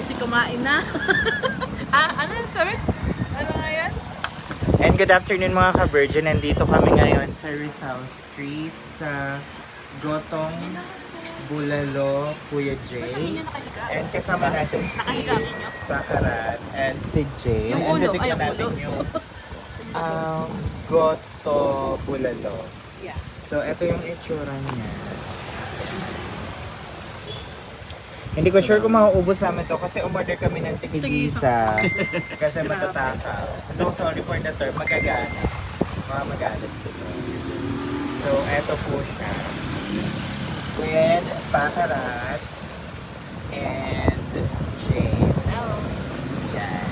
busy kumain na. Ano yan sabi? Ano nga yan? And good afternoon mga ka-Virgin. Nandito kami ngayon sa Rizal Street sa Gotong Bulalo, Kuya Jay. And kasama natin si Bakarat and si Jay. Yung And ulo, titignan ay, yung natin ulo. yung Goto Bulalo. Yeah. So, ito yung itsura niya. Hindi ko sure kung mauubos namin to kasi umorder kami ng tigigisa. Kasi matatakaw. No, sorry for the term. Magagana. Mga magalit sila. So, eto po siya. With Bakarat and Jane. Yan.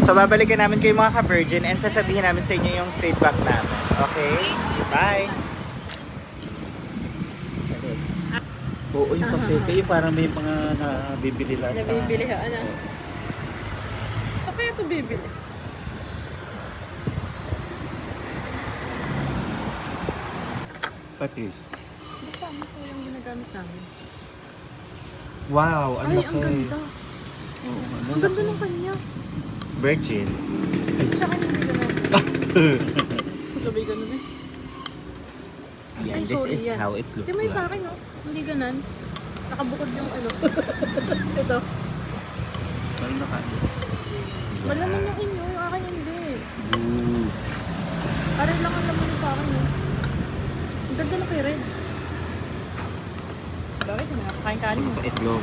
So, babalikan namin kayo mga ka-Virgin and sasabihin namin sa inyo yung feedback namin. Okay? Bye! Oo, yung pampeke, yung parang may mga nabibili lang sa... Nabibili ha, ano? Saan kaya ito bibili? Patis. Saan ito yung ginagamit namin? Wow, ang Ay, laki. ang ganda. Oo, Ang ganda ng kanya. Virgin. Sa akin hindi ganun. Sabi ganun eh. Yan, Ay, this sorry, is yan. how it looks Di mo yung sa like. akin, no? Hindi ganun. Nakabukod yung ano. Ito. Parang nakain. Malaman yung inyo, yung akin hindi. Boo. Parang lang ang laman yung sa akin, no? Ang ganda na kay Red. Sa bakit, hindi nakakain kanin mo. Itlog.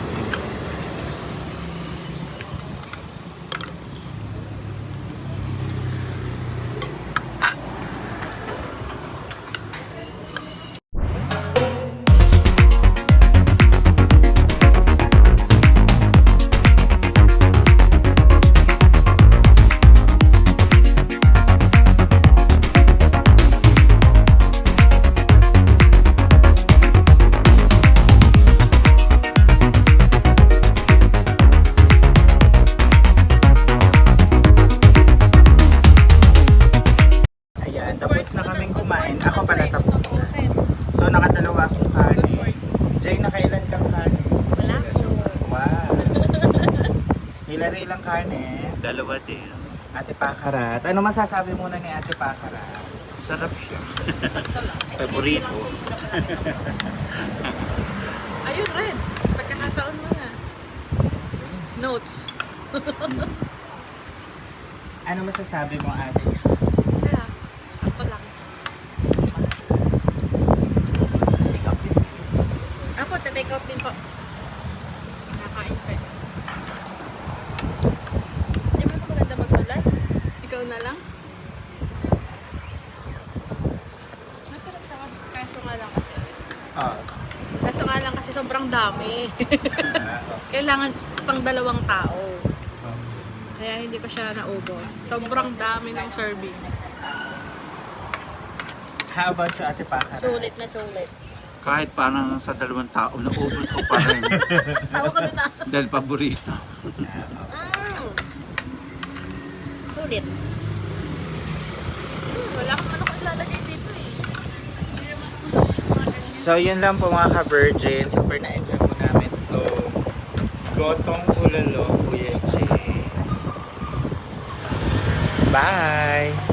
Ayan, tapos na kaming kumain. Ako pala tapos na. Tapusin. So, nakadalawa akong kanin. Jay, nakailan kang kanin? Wala. Wow. Hilary, ilang kanin? Dalawa din. Ate Bakarat. Ano masasabi muna ni Ate Bakarat? Sarap siya. Paborito. Ayun, Red. Pagkakataon mo na. Notes. Ano masasabi mo, Ate? Siya. Sakto lang. Take out din. Ako, take out din po. Nakakain pa. Di ba maganda magsulat? Ikaw na lang? Masarap siya. Kaso nga lang kasi. Oh. Kaso nga lang kasi sobrang dami. Kailangan pang 2 tao. Kaya hindi pa siya naubos. Sobrang dami ng serving. How about you, Ate Bakarat? Sulit na sulit. Kahit parang sa 2 tao, naubos ko pa rin. Tawa ka na. Dahil paborito. Sulit. Wala kang ano kung ilalagay dito eh. So, yun lang po mga ka-Virgin. Super na-enjoy mo namin to. Gotong Bulalo, Kuya Jay. Bye!